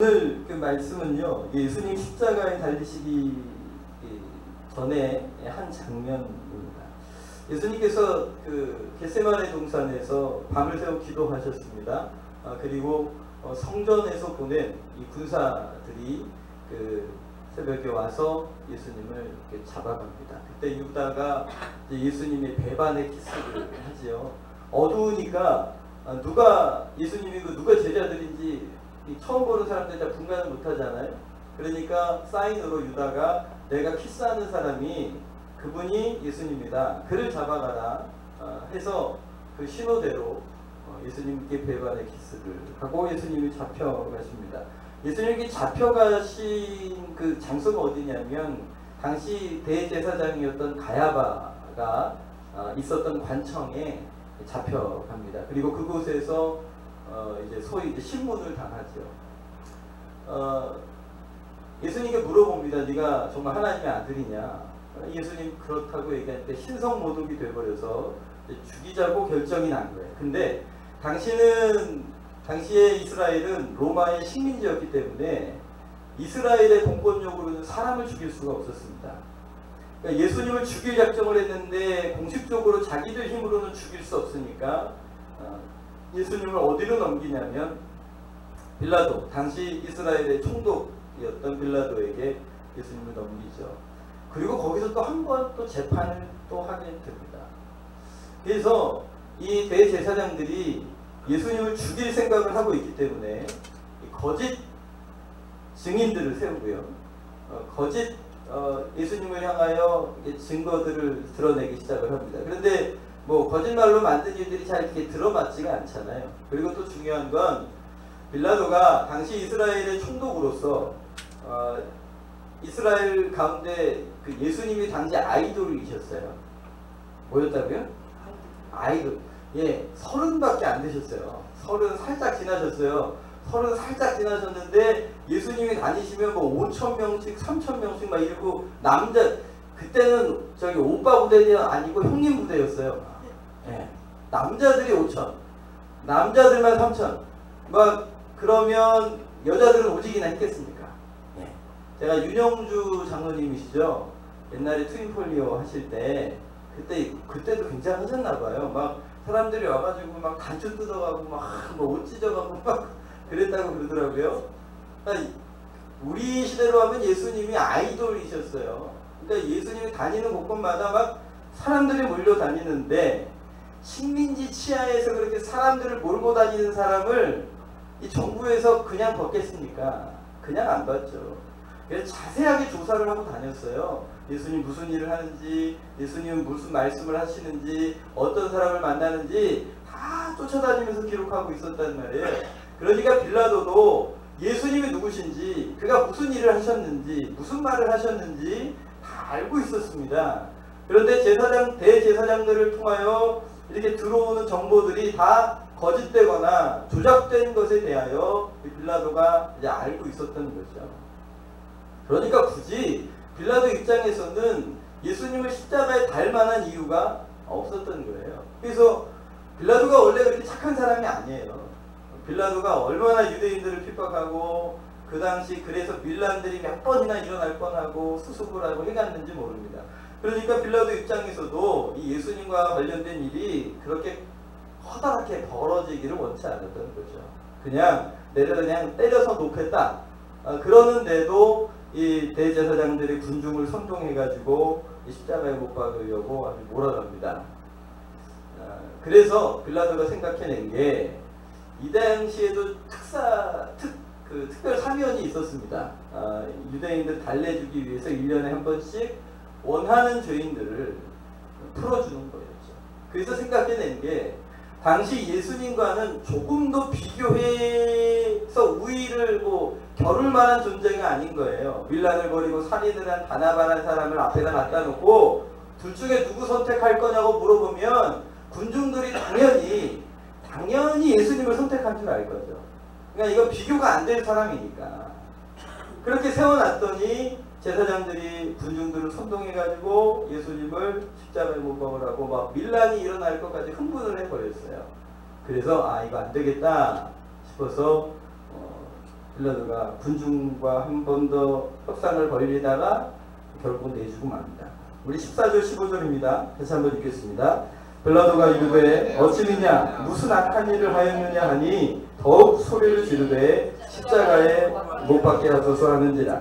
오늘 그 말씀은요, 예수님 십자가에 달리시기 전에 한 장면입니다. 예수님께서 그 겟세마네 동산에서 밤을 새워 기도하셨습니다. 그리고 성전에서 보낸 이 군사들이 그 새벽에 와서 예수님을 이렇게 잡아갑니다. 그때 유다가 예수님의 배반의 키스를 하지요. 어두우니까 누가 예수님이고 누가 제자들인지 처음 보는 사람들 다 분간을 못하잖아요. 그러니까 사인으로 유다가 내가 키스하는 사람이 그분이 예수님이다, 그를 잡아가라 해서 그 신호대로 예수님께 배반의 키스를 하고 예수님이 잡혀가십니다. 예수님이 잡혀가신 그 장소가 어디냐면 당시 대제사장이었던 가야바가 있었던 관청에 잡혀갑니다. 그리고 그곳에서 이제 소위 이제 신문을 당하죠. 예수님께 물어봅니다. 네가 정말 하나님의 아들이냐? 예수님 그렇다고 얘기할 때 신성모독이 돼버려서 죽이자고 결정이 난 거예요. 근데 당시에 이스라엘은 로마의 식민지였기 때문에 이스라엘의 공권력으로는 사람을 죽일 수가 없었습니다. 그러니까 예수님을 죽일 작정을 했는데 공식적으로 자기들 힘으로는 죽일 수 없으니까 예수님을 어디로 넘기냐면 빌라도, 당시 이스라엘의 총독이었던 빌라도에게 예수님을 넘기죠. 그리고 거기서 또 한 번 또 재판을 또 하게 됩니다. 그래서 이 대제사장들이 예수님을 죽일 생각을 하고 있기 때문에 거짓 증인들을 세우고요. 거짓 예수님을 향하여 증거들을 드러내기 시작을 합니다. 그런데 뭐 거짓말로 만든 일들이 잘 이렇게 들어맞지가 않잖아요. 그리고 또 중요한 건 빌라도가 당시 이스라엘의 총독으로서 이스라엘 가운데 그 예수님이 당시 아이돌이셨어요. 뭐였다고요? 아이돌. 예, 30밖에 안 되셨어요. 30 살짝 지나셨어요. 30 살짝 지나셨는데 예수님이 다니시면 뭐 5,000명씩 3,000명씩 막 이러고 남자, 그때는 저기 오빠 부대는 아니고 형님 부대였어요. 예, 남자들이 5,000, 남자들만 3,000. 막 그러면 여자들은 오직이나 했겠습니까? 예. 제가 윤영주 장로님이시죠. 옛날에 트윈폴리오 하실 때 그때도 굉장하셨나봐요. 막 사람들이 와가지고 막 단추 뜯어가고 막 뭐 옷 찢어가고 막 그랬다고 그러더라고요. 그러니까 우리 시대로 하면 예수님이 아이돌이셨어요. 그러니까 예수님이 다니는 곳곳마다 막 사람들이 몰려다니는데 식민지 치하에서 그렇게 사람들을 몰고 다니는 사람을 이 정부에서 그냥 벗겠습니까? 그냥 안 받죠. 그래서 자세하게 조사를 하고 다녔어요. 예수님 무슨 일을 하는지, 예수님은 무슨 말씀을 하시는지, 어떤 사람을 만나는지 다 쫓아다니면서 기록하고 있었단 말이에요. 그러니까 빌라도도 예수님이 누구신지, 그가 무슨 일을 하셨는지, 무슨 말을 하셨는지 다 알고 있었습니다. 그런데 대제사장들을 통하여 이렇게 들어오는 정보들이 다 거짓되거나 조작된 것에 대하여 빌라도가 이제 알고 있었던 거죠. 그러니까 굳이 빌라도 입장에서는 예수님을 십자가에 달 만한 이유가 없었던 거예요. 그래서 빌라도가 원래 그렇게 착한 사람이 아니에요. 빌라도가 얼마나 유대인들을 핍박하고 그 당시 그래서 밀란들이 몇 번이나 일어날 뻔하고 수습을 하고 해갔는지 모릅니다. 그러니까 빌라도 입장에서도 이 예수님과 관련된 일이 그렇게 커다랗게 벌어지기를 원치 않았던 거죠. 그냥 때려서 놓겠다. 그러는데도 이 대제사장들이 군중을 선동해가지고 십자가에 못 박으려고 아주 몰아갑니다. 그래서 빌라도가 생각해낸 게 이 당시에도 특별 사면이 있었습니다. 유대인들 달래주기 위해서 1년에 한 번씩 원하는 죄인들을 풀어주는 거였죠. 그래서 생각해낸 게 당시 예수님과는 조금 더 비교해서 우위를 겨룰 만한 존재가 아닌 거예요. 밀란을 벌이고 살인을 한 바나바라는 사람을 앞에다 갖다 놓고 둘 중에 누구 선택할 거냐고 물어보면 군중들이 당연히 예수님을 선택한 줄 알 거죠. 그러니까 이건 비교가 안 될 사람이니까. 그렇게 세워놨더니 제사장들이 군중들을 선동해가지고 예수님을 십자가에 못 박으라고 막 밀란이 일어날 것까지 흥분을 해버렸어요. 그래서 이거 안 되겠다 싶어서 빌라도가 군중과 한 번 더 협상을 벌이다가 결국 내주고 맙니다. 우리 14절 15절입니다. 다시 한번 읽겠습니다. 빌라도가 이르되 어찌 미냐 무슨 악한 일을 하였느냐 하니 더욱 소리를 지르되 십자가에 못 박게 하소서 하는지라.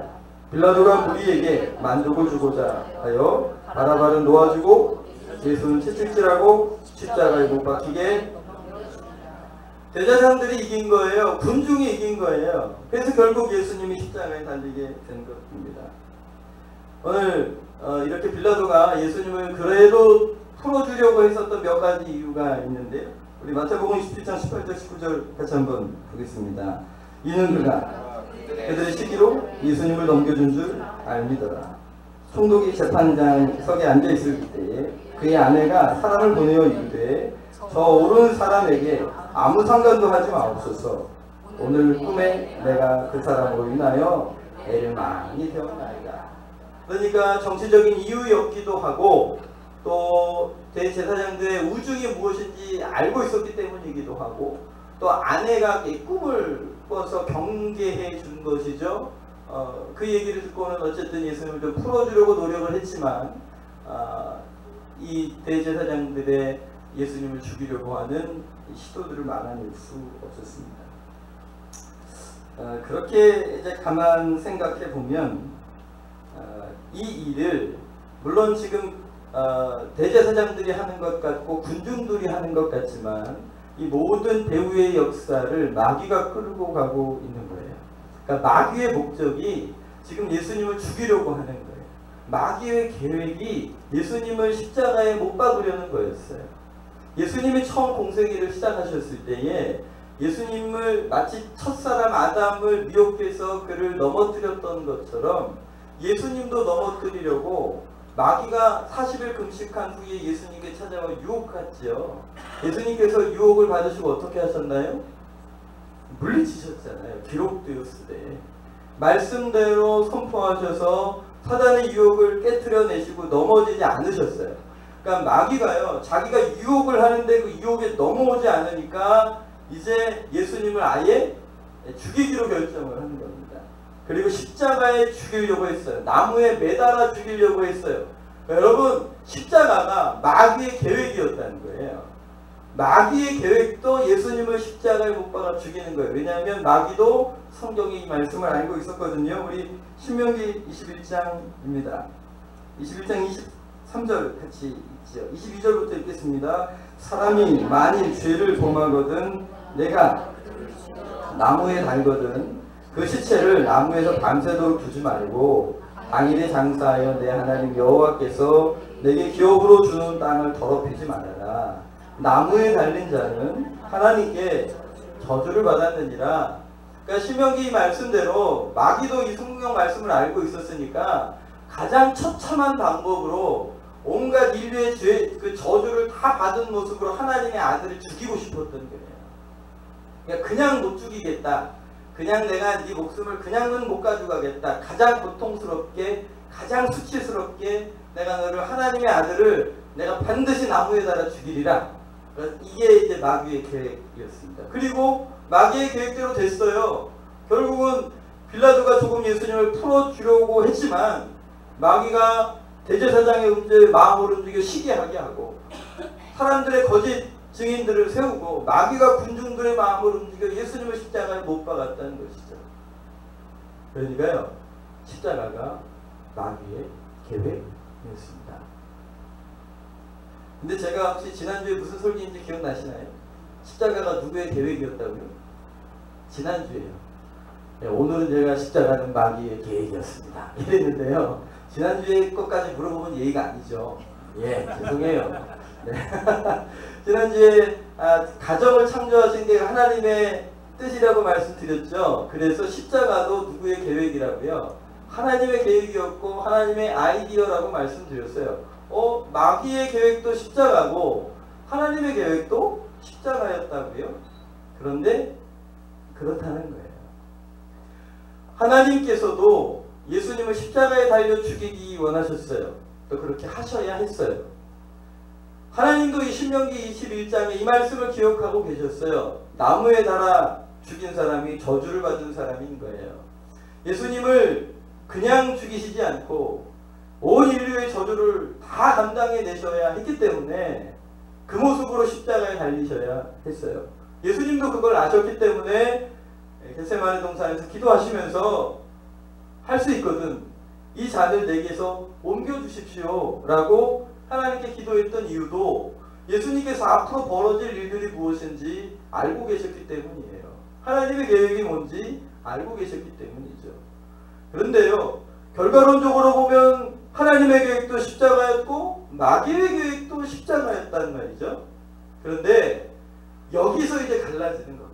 빌라도가 무리에게 만족을 주고자 하여 바라바를 놓아주고 예수는 채찍질하고 십자가에 못 박히게. 대제사장들이 이긴 거예요. 군중이 이긴 거예요. 그래서 결국 예수님이 십자가에 달리게 된 것입니다. 오늘 이렇게 빌라도가 예수님을 그래도 풀어주려고 했었던 몇 가지 이유가 있는데요. 우리 마태복음 27장 18절 19절 같이 한번 보겠습니다. 이는 그가 그들의 시기로 예수님을 넘겨준 줄 알미더라. 총독이 재판장석에 앉아있을 때에 그의 아내가 사람을 보내어 이르되 저 오른 사람에게 아무 상관도 하지 마옵소서. 오늘 꿈에 내가 그 사람으로 인하여 애를 많이 태웠나이다. 그러니까 정치적인 이유였기도 하고 또 대제사장들의 우중이 무엇인지 알고 있었기 때문이기도 하고 또 아내가 꿈을 꿔서 경계해 준 것이죠. 그 얘기를 듣고는 어쨌든 예수님을 좀 풀어주려고 노력을 했지만 이 대제사장들의 예수님을 죽이려고 하는 시도들을 막아낼 수 없었습니다. 그렇게 이제 가만 생각해 보면 이 일을 물론 지금 대제사장들이 하는 것 같고 군중들이 하는 것 같지만 이 모든 배후의 역사를 마귀가 끌고 가고 있는 거예요. 그러니까 마귀의 목적이 지금 예수님을 죽이려고 하는 거예요. 마귀의 계획이 예수님을 십자가에 못 박으려는 거였어요. 예수님이 처음 공생애를 시작하셨을 때에 예수님을 마치 첫사람 아담을 미혹해서 그를 넘어뜨렸던 것처럼 예수님도 넘어뜨리려고 마귀가 40일 금식한 후에 예수님께 찾아와 유혹했죠. 예수님께서 유혹을 받으시고 어떻게 하셨나요? 물리치셨잖아요. 기록되었으되 말씀대로 선포하셔서 사단의 유혹을 깨트려내시고 넘어지지 않으셨어요. 그러니까 마귀가요, 자기가 유혹을 하는데 그 유혹에 넘어오지 않으니까 이제 예수님을 아예 죽이기로 결정을 하는 겁니다. 그리고 십자가에 죽이려고 했어요. 나무에 매달아 죽이려고 했어요. 그러니까 여러분, 십자가가 마귀의 계획이었다는 거예요. 마귀의 계획도 예수님을 십자가에 못 박아 죽이는 거예요. 왜냐하면 마귀도 성경의 이 말씀을 알고 있었거든요. 우리 신명기 21장입니다. 21장 23절 같이 있죠. 22절부터 읽겠습니다. 사람이 만일 죄를 범하거든 내가 나무에 달거든 그 시체를 나무에서 밤새도록 두지 말고 당일에 장사하여 내 하나님 여호와께서 내게 기업으로 주는 땅을 더럽히지 말아라. 나무에 달린 자는 하나님께 저주를 받았느니라. 그러니까 신명기 말씀대로 마귀도 이 성경 말씀을 알고 있었으니까 가장 처참한 방법으로 온갖 인류의 그 저주를 다 받은 모습으로 하나님의 아들을 죽이고 싶었던 거예요. 그러니까 그냥 못 죽이겠다. 그냥 내가 네 목숨을 그냥은 못 가져가겠다. 가장 고통스럽게, 가장 수치스럽게 내가 너를 하나님의 아들을 내가 반드시 나무에 달아 죽이리라. 이게 이제 마귀의 계획이었습니다. 그리고 마귀의 계획대로 됐어요. 결국은 빌라도가 조금 예수님을 풀어주려고 했지만 마귀가 대제사장의 마음을 움직여 시기하게 하고 사람들의 거짓 증인들을 세우고 마귀가 군중들의 마음을 움직여 예수님을 십자가에 못 박았다는 것이죠. 그러니까요, 십자가가 마귀의 계획이었습니다. 근데 제가 혹시 지난주에 무슨 설교인지 기억나시나요? 십자가가 누구의 계획이었다고요? 지난주에요. 네, 오늘은 제가 십자가는 마귀의 계획이었습니다. 이랬는데요. 지난주에 것까지 물어보면 예의가 아니죠. 예, 죄송해요. 네. 지난주에 가정을 창조하신 게 하나님의 뜻이라고 말씀드렸죠. 그래서 십자가도 누구의 계획이라고요? 하나님의 계획이었고 하나님의 아이디어라고 말씀드렸어요. 마귀의 계획도 십자가고 하나님의 계획도 십자가였다고요? 그런데 그렇다는 거예요. 하나님께서도 예수님을 십자가에 달려 죽이기 원하셨어요. 또 그렇게 하셔야 했어요. 하나님도 이 신명기 21장에 이 말씀을 기억하고 계셨어요. 나무에 달아 죽인 사람이 저주를 받은 사람인 거예요. 예수님을 그냥 죽이시지 않고 온 인류의 저주를 다 감당해 내셔야 했기 때문에 그 모습으로 십자가에 달리셔야 했어요. 예수님도 그걸 아셨기 때문에 겟세마네 동산에서 기도하시면서 할 수 있거든. 이 잔을 내게서 옮겨주십시오 라고 하나님께 기도했던 이유도 예수님께서 앞으로 벌어질 일들이 무엇인지 알고 계셨기 때문이에요. 하나님의 계획이 뭔지 알고 계셨기 때문이죠. 그런데요, 결과론적으로 보면 하나님의 계획도 십자가였고 마귀의 계획도 십자가였다는 말이죠. 그런데 여기서 이제 갈라지는 겁니다.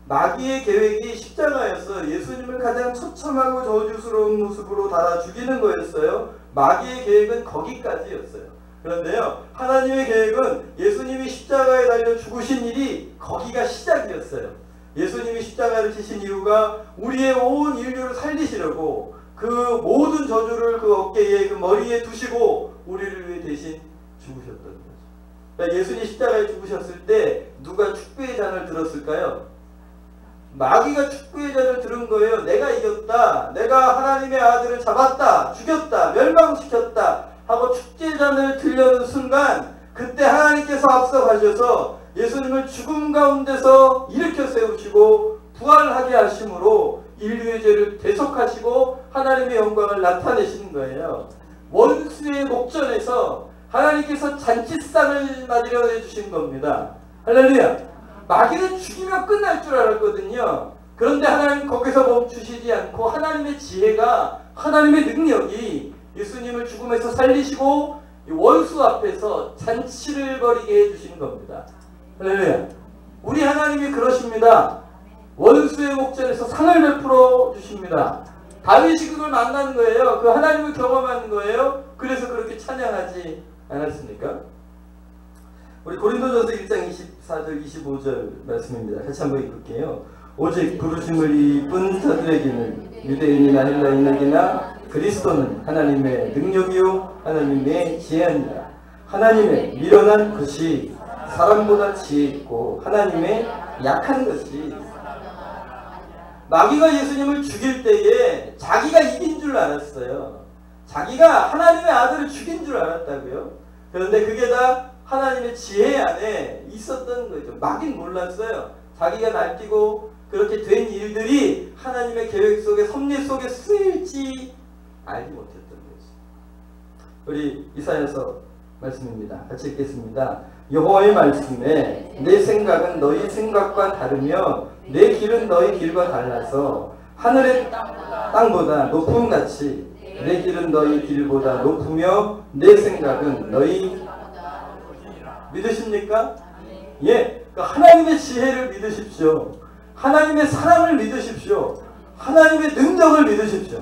마귀의 계획이 십자가였어. 예수님을 가장 처참하고 저주스러운 모습으로 달아 죽이는 거였어요. 마귀의 계획은 거기까지였어요. 그런데요, 하나님의 계획은 예수님이 십자가에 달려 죽으신 일이 거기가 시작이었어요. 예수님이 십자가를 지신 이유가 우리의 온 인류를 살리시려고 그 모든 저주를 그 어깨에 그 머리에 두시고 우리를 위해 대신 죽으셨던 거죠. 그러니까 예수님이 십자가에 죽으셨을 때 누가 축배의 잔을 들었을까요? 마귀가 축구의 잔을 들은 거예요. 내가 이겼다. 내가 하나님의 아들을 잡았다. 죽였다. 멸망시켰다. 하고 축제의 잔을 들려는 순간 그때 하나님께서 앞서 가셔서 예수님을 죽음 가운데서 일으켜 세우시고 부활하게 하심으로 인류의 죄를 대속하시고 하나님의 영광을 나타내시는 거예요. 원수의 목전에서 하나님께서 잔치상을 마련해 주신 겁니다. 할렐루야. 마귀는 죽이면 끝날 줄 알았거든요. 그런데 하나님 거기서 멈추시지 않고 하나님의 지혜가, 하나님의 능력이 예수님을 죽음에서 살리시고 원수 앞에서 잔치를 벌이게 해주시는 겁니다. 할렐루야. 우리 하나님이 그러십니다. 원수의 목전에서 상을 베풀어 주십니다. 다윗이 그걸 만나는 거예요. 그 하나님을 경험하는 거예요. 그래서 그렇게 찬양하지 않았습니까? 우리 고린도전서 1장 24절 25절 말씀입니다. 같이 한번 읽을게요. 오직 부르심을 입은 자들에게는 유대인이나 헬라인에게나 그리스도는 하나님의 능력이요 하나님의 지혜니라. 하나님의 미련한 것이 사람보다 지혜 있고 하나님의 약한 것이. 마귀가 예수님을 죽일 때에 자기가 이긴 줄 알았어요. 자기가 하나님의 아들을 죽인 줄 알았다고요. 그런데 그게 다 하나님의 지혜 안에 있었던 거죠. 마귀는 몰랐어요. 자기가 날뛰고 그렇게 된 일들이 하나님의 계획 속에, 섭리 속에 쓰일지 알지 못했던 거죠. 우리 이사야서 말씀입니다. 같이 읽겠습니다. 여호와의 말씀에 내 생각은 너희 생각과 다르며 내 길은 너희 길과 달라서 하늘의 땅보다 높음같이 내 길은 너희 길보다 높으며 내 생각은 너희. 믿으십니까? 예, 하나님의 지혜를 믿으십시오. 하나님의 사랑을 믿으십시오. 하나님의 능력을 믿으십시오.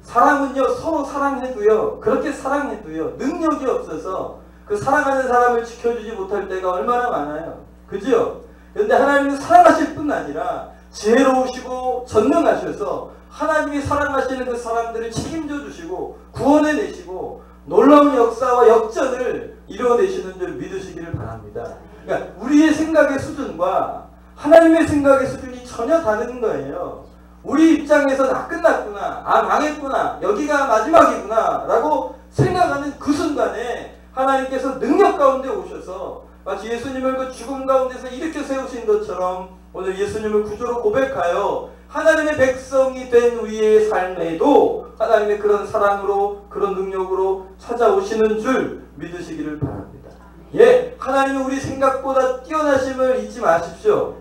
사람은요, 서로 사랑해도요, 그렇게 사랑해도요, 능력이 없어서 그 사랑하는 사람을 지켜주지 못할 때가 얼마나 많아요. 그죠? 그런데 하나님은 사랑하실 뿐 아니라 지혜로우시고 전능하셔서 하나님이 사랑하시는 그 사람들을 책임져 주시고 구원해내시고 놀라운 역사와 역전을 이루어내시는 줄 믿으시기를 바랍니다. 그러니까 우리의 생각의 수준과 하나님의 생각의 수준이 전혀 다른 거예요. 우리 입장에서 나 끝났구나, 아 망했구나, 여기가 마지막이구나 라고 생각하는 그 순간에 하나님께서 능력 가운데 오셔서 마치 예수님을 그 죽음 가운데서 일으켜 세우신 것처럼 오늘 예수님을 구주로 고백하여 하나님의 백성이 된 우리의 삶에도 하나님의 그런 사랑으로, 그런 능력으로 찾아오시는 줄 믿으시기를 바랍니다. 예, 하나님은 우리 생각보다 뛰어나심을 잊지 마십시오.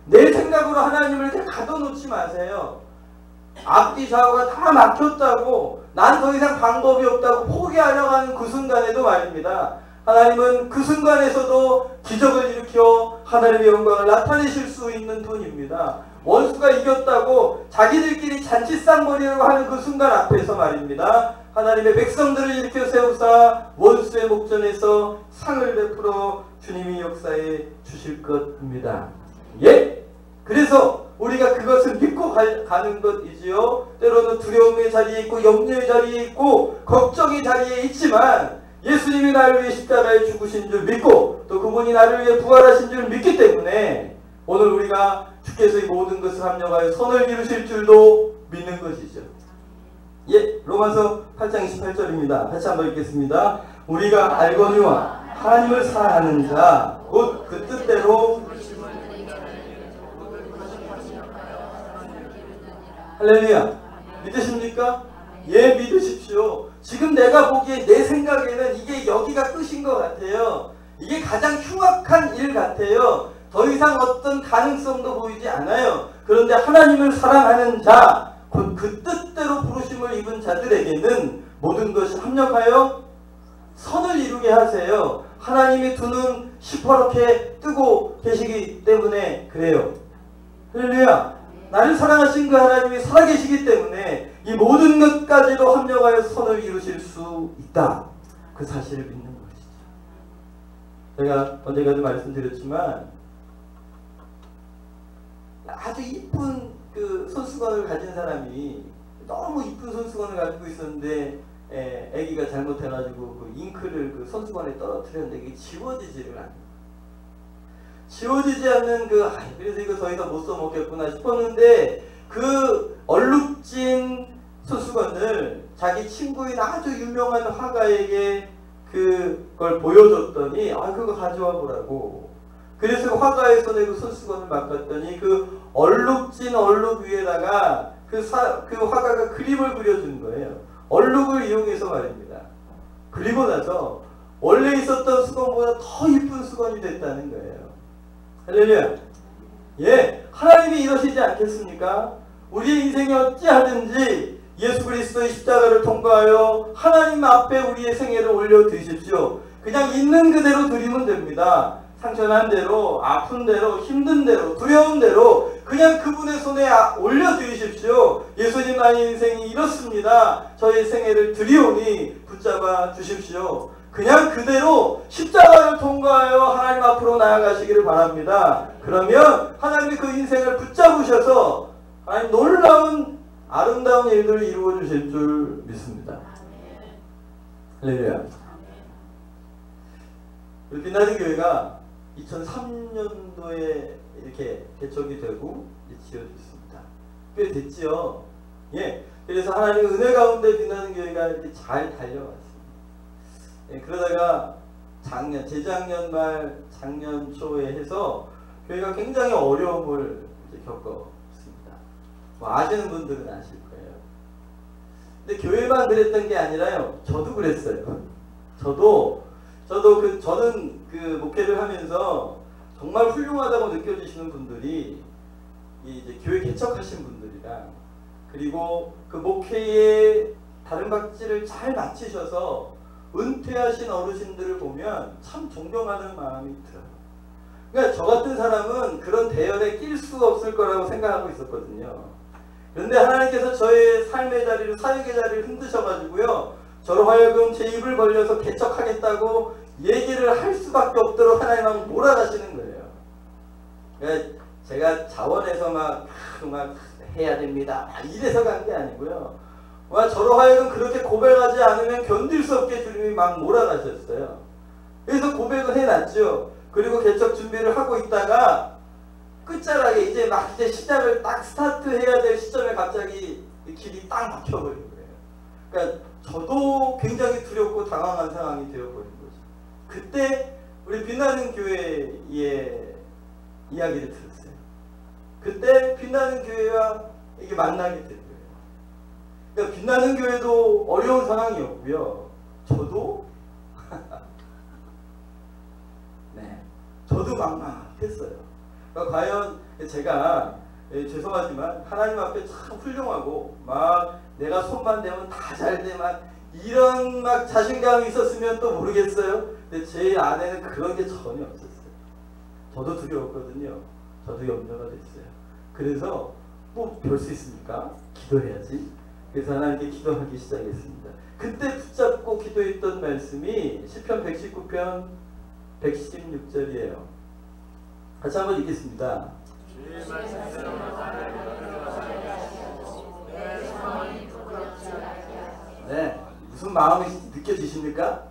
내 생각으로 하나님을 이렇게 가둬놓지 마세요. 앞뒤 좌우가 다 막혔다고, 난 더 이상 방법이 없다고 포기하려고 하는 그 순간에도 말입니다. 하나님은 그 순간에서도 기적을 일으켜 하나님의 영광을 나타내실 수 있는 분입니다. 원수가 이겼다고 자기들끼리 잔치상 벌이려고 하는 그 순간 앞에서 말입니다. 하나님의 백성들을 일으켜 세우사 원수의 목전에서 상을 베풀어 주님이 역사해 주실 것입니다. 예? 그래서 우리가 그것을 믿고 가는 것이지요. 때로는 두려움의 자리에 있고 염려의 자리에 있고 걱정의 자리에 있지만 예수님이 나를 위해 십자가에 죽으신 줄 믿고 또 그분이 나를 위해 부활하신 줄 믿기 때문에 오늘 우리가 주께서 이 모든 것을 합력하여 선을 이루실 줄도 믿는 것이죠. 예, 로마서 8장 28절입니다. 같이 한번 읽겠습니다. 우리가 알거니와 하나님을 사랑하는 자 곧 그 뜻대로 할렐루야. 믿으십니까? 예, 믿으십시오. 지금 내가 보기에 내 생각에는 이게 여기가 끝인 것 같아요. 이게 가장 흉악한 일 같아요. 더 이상 어떤 가능성도 보이지 않아요. 그런데 하나님을 사랑하는 자, 곧 그 뜻대로 부르심을 입은 자들에게는 모든 것이 합력하여 선을 이루게 하세요. 하나님이 두 눈 시퍼렇게 뜨고 계시기 때문에 그래요. 할렐루야. 나를 사랑하신 그 하나님이 살아계시기 때문에 이 모든 것까지도 합력하여 선을 이루실 수 있다. 그 사실을 믿는 것이죠. 제가 언젠가도 말씀드렸지만 아주 이쁜 그 손수건을 가진 사람이 너무 이쁜 손수건을 가지고 있었는데 아기가 잘못해가지고 그 잉크를 그 손수건에 떨어뜨렸는데 이게 지워지지를 않아요. 지워지지 않는 그래서 이거 더 이상 못 써먹겠구나 싶었는데 그 얼룩진 손수건을 자기 친구인 아주 유명한 화가에게 그걸 보여줬더니 그거 가져와 보라고. 그래서 그 화가의 손에 그 손수건을 맡겼더니 그 얼룩진 얼룩 위에다가 그 화가가 그림을 그려준 거예요. 얼룩을 이용해서 말입니다. 그리고 나서 원래 있었던 수건보다 더 이쁜 수건이 됐다는 거예요. 할렐루야. 예, 하나님이 이러시지 않겠습니까? 우리의 인생이 어찌하든지 예수 그리스도의 십자가를 통과하여 하나님 앞에 우리의 생애를 올려 드십시오. 그냥 있는 그대로 드리면 됩니다. 상처난 대로, 아픈 대로, 힘든 대로, 두려운 대로 그냥 그분의 손에 올려 드리십시오. 예수님 나의 인생이 이렇습니다. 저의 생애를 드리오니 붙잡아 주십시오. 그냥 그대로 십자가를 통과하여 하나님 앞으로 나아가시기를 바랍니다. 그러면 하나님이 그 인생을 붙잡으셔서 하나님 놀라운 아름다운 일들을 이루어 주실 줄 믿습니다. 할렐루야. 우리 빛나는 교회가 2003년도에 이렇게 개척이 되고 지어졌습니다. 꽤 됐지요. 예. 그래서 하나님의 은혜 가운데 빛나는 교회가 이렇게 잘 달려왔습니다. 예, 그러다가 재작년 말, 작년 초에 해서 교회가 굉장히 어려움을 이제 겪었습니다. 아시는 분들은 아실 거예요. 근데 교회만 그랬던 게 아니라요. 저도 그랬어요. 저는 그 목회를 하면서 정말 훌륭하다고 느껴지시는 분들이 이제 교회 개척하신 분들이랑 그리고 그 목회의 다른 각지를 잘 마치셔서 은퇴하신 어르신들을 보면 참 존경하는 마음이 들어요. 그러니까 저 같은 사람은 그런 대열에 낄 수 없을 거라고 생각하고 있었거든요. 그런데 하나님께서 저의 삶의 자리를, 사역의 자리를 흔드셔가지고요. 저로 하여금 제 입을 벌려서 개척하겠다고 얘기를 할 수밖에 없도록 하나님은 몰아가시는 거예요. 그러니까 제가 자원해서 막 해야 됩니다. 이래서 간 게 아니고요. 저로 하여금 그렇게 고백하지 않으면 견딜 수 없게 주님이 막 몰아가셨어요. 그래서 고백을 해놨죠. 그리고 개척 준비를 하고 있다가 끝자락에 이제 시작을 딱 스타트해야 될 시점에 갑자기 길이 딱 막혀버린 거예요. 그러니까 저도 굉장히 두렵고 당황한 상황이 되어버린 거죠. 그때 우리 빛나는 교회의 이야기를 들었어요. 그때 빛나는 교회와 이게 만나게 된 거예요. 그러니까 빛나는 교회도 어려운 상황이었고요. 저도 저도 막막했어요. 그러니까 과연 제가 죄송하지만 하나님 앞에 참 훌륭하고 막 내가 손만 대면 다 잘 돼 막 이런 막 자신감이 있었으면 또 모르겠어요. 근데 제 안에는 그런 게 전혀 없었어요. 저도 두려웠거든요. 저도 염려가 됐어요. 그래서 별 수 있습니까? 기도해야지. 그래서 하나님께 기도하기 시작했습니다. 그때 붙잡고 기도했던 말씀이 시편 119편 116절이에요. 같이 한번 읽겠습니다. 네, 무슨 마음이 느껴지십니까?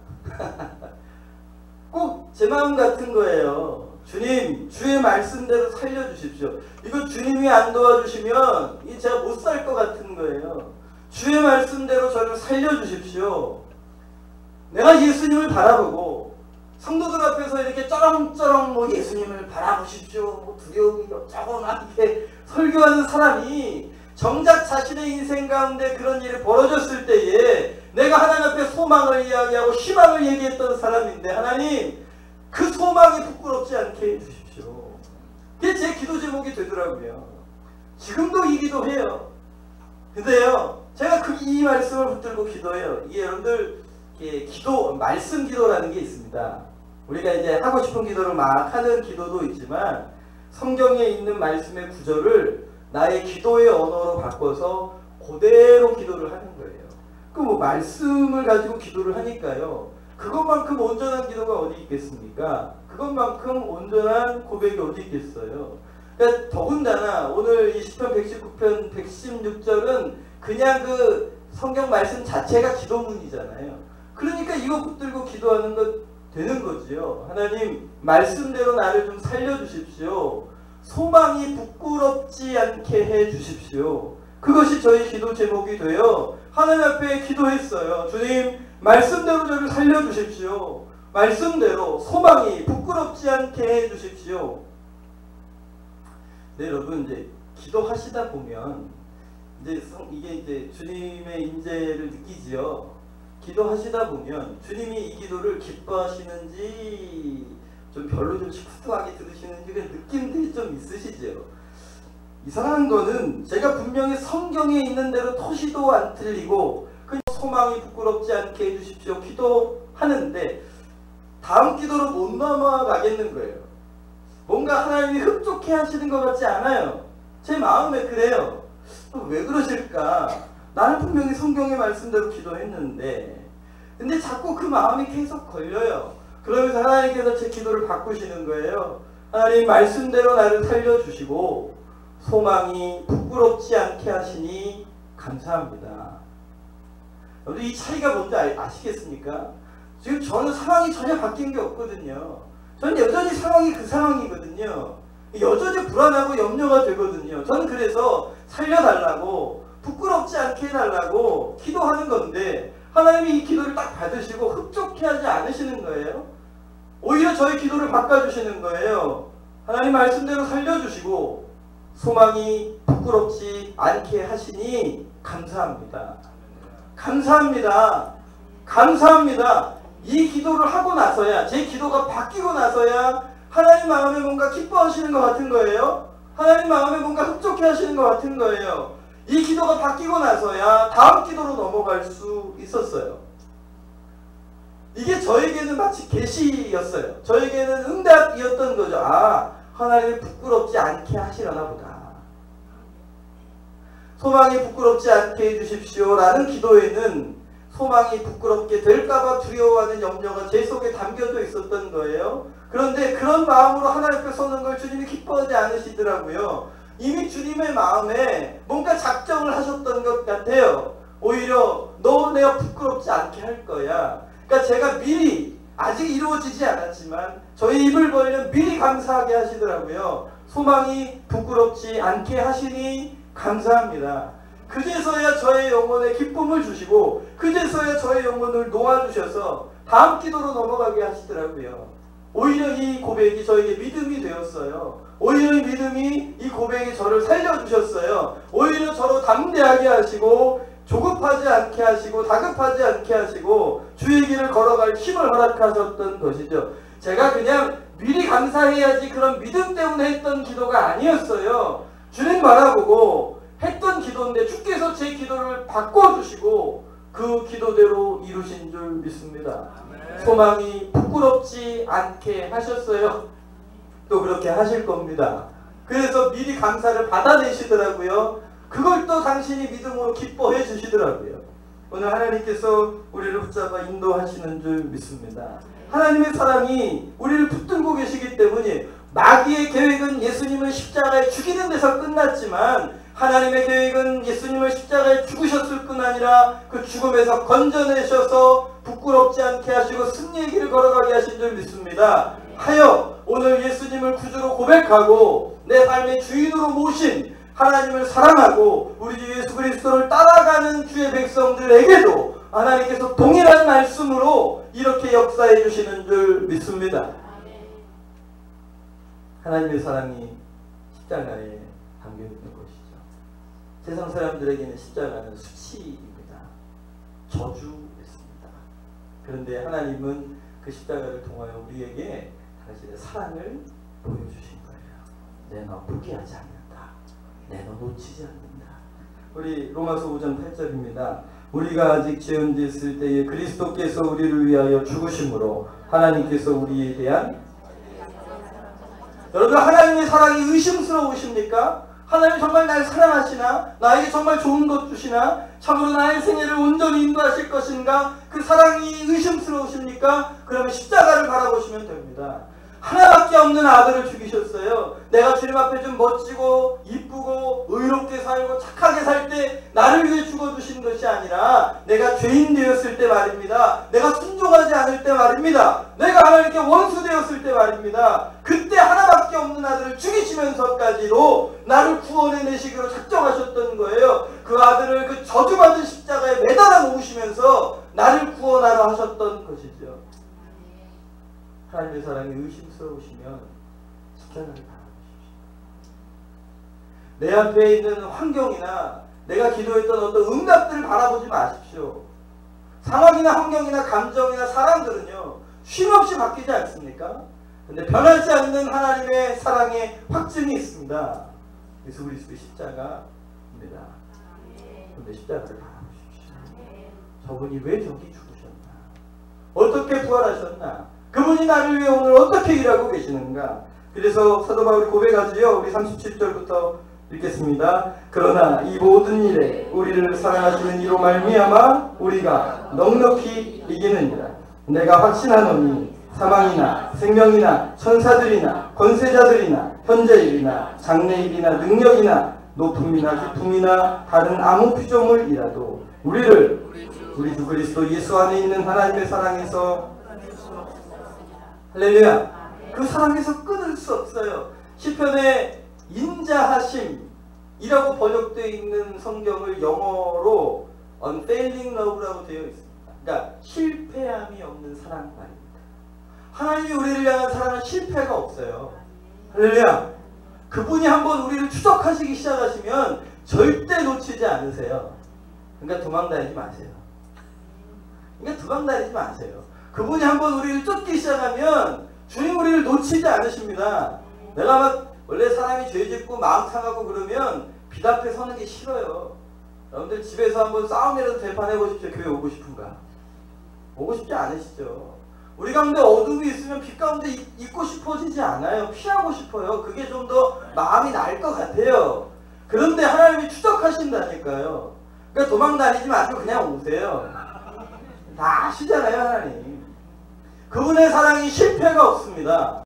꼭 제 마음 같은 거예요. 주님, 주의 말씀대로 살려주십시오. 이거 주님이 안 도와주시면 이 제가 못 살 것 같은 거예요. 주의 말씀대로 저를 살려주십시오. 내가 예수님을 바라보고 성도들 앞에서 이렇게 쩌렁쩌렁 뭐 예수님을 바라보십시오, 뭐 두려움이 어쩌고 막 이렇게 설교하는 사람이 정작 자신의 인생 가운데 그런 일이 벌어졌을 때에 내가 하나님 앞에 소망을 이야기하고 희망을 얘기했던 사람인데, 하나님 그 소망이 부끄럽지 않게 해주십시오. 그게 제 기도 제목이 되더라고요. 지금도 이 기도해요. 근데요, 제가 이 말씀을 붙들고 기도해요. 이게 여러분들 말씀 기도라는 게 있습니다. 우리가 이제 하고 싶은 기도를 막 하는 기도도 있지만, 성경에 있는 말씀의 구절을 나의 기도의 언어로 바꿔서 그대로 기도를 하는 거예요. 그 뭐 말씀을 가지고 기도를 하니까요, 그것만큼 온전한 기도가 어디 있겠습니까? 그것만큼 온전한 고백이 어디 있겠어요? 그러니까 더군다나 오늘 이 시편 119편 116절은 그냥 그 성경 말씀 자체가 기도문이잖아요. 그러니까 이거 붙들고 기도하는 것 되는 거지요. 하나님 말씀대로 나를 좀 살려주십시오. 소망이 부끄럽지 않게 해주십시오. 그것이 저희 기도 제목이 되어 하나님 앞에 기도했어요. 주님 말씀대로 저를 살려주십시오. 말씀대로 소망이 부끄럽지 않게 해주십시오. 네, 여러분 이제 기도하시다 보면 이게 이제 주님의 임재를 느끼지요. 기도하시다 보면 주님이 이 기도를 기뻐하시는지 좀 별로 좀 시큰둥하게 들으시는지 그 느낌들이 좀 있으시죠. 이상한 거는 제가 분명히 성경에 있는 대로 토시도 안 틀리고 그 소망이 부끄럽지 않게 해주십시오 기도하는데 다음 기도로 못 넘어가겠는 거예요. 뭔가 하나님이 흡족해 하시는 것 같지 않아요. 제 마음에 그래요. 왜 그러실까? 나는 분명히 성경의 말씀대로 기도했는데, 근데 자꾸 그 마음이 계속 걸려요. 그러면서 하나님께서 제 기도를 바꾸시는 거예요. 하나님 말씀대로 나를 살려주시고 소망이 부끄럽지 않게 하시니 감사합니다. 여러분 이 차이가 뭔지 아시겠습니까? 지금 저는 상황이 전혀 바뀐 게 없거든요. 저는 여전히 상황이 그 상황이거든요. 여전히 불안하고 염려가 되거든요. 저는 그래서 살려달라고, 부끄럽지 않게 해달라고 기도하는 건데 하나님이 이 기도를 딱 받으시고 흡족해 하지 않으시는 거예요. 오히려 저희 기도를 바꿔주시는 거예요. 하나님 말씀대로 살려주시고 소망이 부끄럽지 않게 하시니 감사합니다. 감사합니다. 감사합니다. 이 기도를 하고 나서야, 제 기도가 바뀌고 나서야 하나님 마음에 뭔가 기뻐하시는 것 같은 거예요. 하나님 마음에 뭔가 흡족해 하시는 것 같은 거예요. 이 기도가 바뀌고 나서야 다음 기도로 넘어갈 수 있었어요. 이게 저에게는 마치 계시였어요. 저에게는 응답이었던 거죠. 아, 하나님이 부끄럽지 않게 하시려나 보다. 소망이 부끄럽지 않게 해주십시오 라는 기도에는 소망이 부끄럽게 될까봐 두려워하는 염려가 제 속에 담겨져 있었던 거예요. 그런데 그런 마음으로 하나님 앞에 서는 걸 주님이 기뻐하지 않으시더라고요. 이미 주님의 마음에 뭔가 작정을 하셨던 것 같아요. 오히려 너 내가 부끄럽지 않게 할 거야. 그러니까 제가 미리, 아직 이루어지지 않았지만 저희 입을 벌리면 미리 감사하게 하시더라고요. 소망이 부끄럽지 않게 하시니 감사합니다. 그제서야 저의 영혼에 기쁨을 주시고 그제서야 저의 영혼을 놓아주셔서 다음 기도로 넘어가게 하시더라고요. 오히려 이 고백이 저에게 믿음이 되었어요. 오히려 이 믿음이, 이 고백이 저를 살려주셨어요. 오히려 저로 담대하게 하시고 조급하지 않게 하시고 다급하지 않게 하시고 주의 길을 걸어갈 힘을 허락하셨던 것이죠. 제가 그냥 미리 감사해야지 그런 믿음 때문에 했던 기도가 아니었어요. 주님 바라보고 했던 기도인데 주께서 제 기도를 바꿔주시고 그 기도대로 이루신 줄 믿습니다. 소망이 부끄럽지 않게 하셨어요. 또 그렇게 하실 겁니다. 그래서 미리 감사를 받아내시더라고요. 그걸 또 당신이 믿음으로 기뻐해 주시더라고요. 오늘 하나님께서 우리를 붙잡아 인도하시는 줄 믿습니다. 하나님의 사랑이 우리를 붙들고 계시기 때문에 마귀의 계획은 예수님을 십자가에 죽이는 데서 끝났지만 하나님의 계획은 예수님을 십자가에 죽으셨을 뿐 아니라 그 죽음에서 건져내셔서 부끄럽지 않게 하시고 승리의 길을 걸어가게 하신 줄 믿습니다. 하여 오늘 예수님을 구주로 고백하고 내 삶의 주인으로 모신 하나님을 사랑하고 우리 주 예수 그리스도를 따라가는 주의 백성들에게도 하나님께서 동일한 말씀으로 이렇게 역사해 주시는 줄 믿습니다. 하나님의 사랑이 십자가에 담겨있는 것이죠. 세상 사람들에게는 십자가는 수치입니다. 저주였습니다. 그런데 하나님은 그 십자가를 통하여 우리에게 당신의 사랑을 보여주신 거예요. 내가 포기하지 않는다. 내가 놓치지 않는다. 우리 로마서 5장 8절입니다. 우리가 아직 죄 있을 때에 그리스도께서 우리를 위하여 죽으심으로 하나님께서 우리에 대한 여러분 하나님의 사랑이 의심스러우십니까? 하나님 정말 날 사랑하시나? 나에게 정말 좋은 것 주시나? 참으로 나의 생애를 온전히 인도하실 것인가? 그 사랑이 의심스러우십니까? 그러면 십자가를 바라보시면 됩니다. 하나밖에 없는 아들을 죽이셨어요. 내가 주님 앞에 좀 멋지고 이쁘고 의롭게 살고 착하게 살 때 나를 위해 죽어주신 것이 아니라 내가 죄인 되었을 때 말입니다. 내가 순종하지 않을 때 말입니다. 내가 하나님께 원수 되었을 때 말입니다. 그때 하나밖에 없는 아들을 죽이시면서까지도 나를 구원해내시기로 작정하셨던 거예요. 그 아들을 그 저주받은 십자가에 매달아 놓으시면서 나를 구원하러 하셨던 것이죠. 하나님의 사랑이 의심스러우시면 십자가를 바라보십시오. 내 앞에 있는 환경이나 내가 기도했던 어떤 응답들을 바라보지 마십시오. 상황이나 환경이나 감정이나 사람들은요 쉼없이 바뀌지 않습니까? 그런데 변하지 않는 하나님의 사랑의 확증이 있습니다. 예수 그리스도의 십자가입니다. 그런데 십자가를 바라보십시오. 저분이 왜 저기 죽으셨나? 어떻게 부활하셨나? 그분이 나를 위해 오늘 어떻게 일하고 계시는가? 그래서 사도 바울이 고백하지요. 우리 37절부터 읽겠습니다. 그러나 이 모든 일에 우리를 사랑하시는 이로 말미암아 우리가 넉넉히 이기느니라. 내가 확신하노니 사망이나 생명이나 천사들이나 권세자들이나 현재일이나 장래일이나 능력이나 높음이나 깊음이나 다른 아무 피조물이라도 우리를 우리 주 그리스도 예수 안에 있는 하나님의 사랑에서 할렐루야. 그 사랑에서 끊을 수 없어요. 시편에 인자하심이라고 번역되어 있는 성경을 영어로 unfailing love라고 되어 있습니다. 그러니까 실패함이 없는 사랑 말입니다. 하나님이 우리를 향한 사랑은 실패가 없어요. 할렐루야. 그분이 한번 우리를 추적하시기 시작하시면 절대 놓치지 않으세요. 그러니까 도망다니지 마세요. 그분이 한번 우리를 쫓기 시작하면 주님 우리를 놓치지 않으십니다. 내가 막 원래 사람이 죄 짓고 마음 상하고 그러면 빛 앞에 서는 게 싫어요. 여러분들 집에서 한번 싸움이라도 대판해 보십시오. 교회 오고 싶은가? 오고 싶지 않으시죠? 우리 가운데 어둠이 있으면 빛 가운데 있고 싶어지지 않아요. 피하고 싶어요. 그게 좀 더 마음이 나을 것 같아요. 그런데 하나님이 추적하신다니까요. 그러니까 도망다니지 마시고 그냥 오세요. 다 아시잖아요, 하나님. 그분의 사랑이 실패가 없습니다.